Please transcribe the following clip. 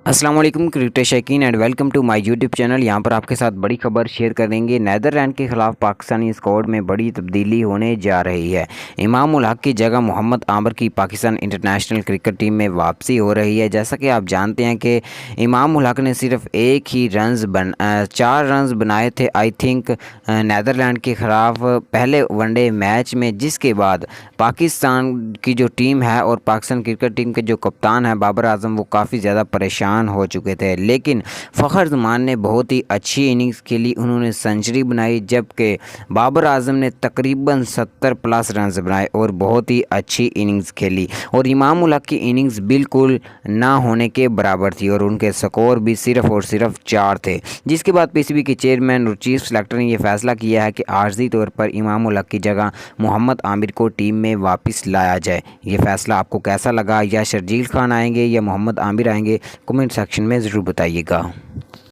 अस्सलाम वालेकुम क्रिकेट शौकीन and welcome to my YouTube channel. यहाँ पर आपके साथ बड़ी खबर शेयर करेंगे। नीदरलैंड के खिलाफ पाकिस्तानी स्क्वाड में बड़ी तब्दीली होने जा रही है। इमाम उल हक की जगह मोहम्मद आमिर की पाकिस्तान इंटरनेशनल क्रिकेट टीम में वापसी हो रही है। जैसा कि आप जानते हैं कि इमाम उल हक ने सिर्फ एक ही चार रन्स बनाए थे आई थिंक नीदरलैंड के ख़िलाफ़ पहले वनडे मैच में, जिसके बाद पाकिस्तान की जो टीम है और पाकिस्तान क्रिकेट टीम के जो कप्तान है बाबर आजम, वो काफ़ी ज़्यादा परेशान हो चुके थे। लेकिन फ़खर जमान ने बहुत ही अच्छी इनिंग्स खेली, उन्होंने सेंचुरी बनाई, जबकि बाबर आजम ने तकरीबन 70 प्लस रन्स बनाए और बहुत ही अच्छी इनिंग्स खेली। और इमाम उल हक की इनिंग्स बिल्कुल ना होने के बराबर थी और उनके स्कोर भी सिर्फ और सिर्फ 4 थे। जिसके बाद पीसीबी के चेयरमैन और चीफ सेलेक्टर ने यह फैसला किया है कि आर्जी तौर पर इमाम उल हक की जगह मोहम्मद आमिर को टीम में वापस लाया जाए। ये फैसला आपको कैसा लगा? या शर्जील खान आएंगे या मोहम्मद आमिर आएंगे? कमेंट सेक्शन में ज़रूर बताइएगा।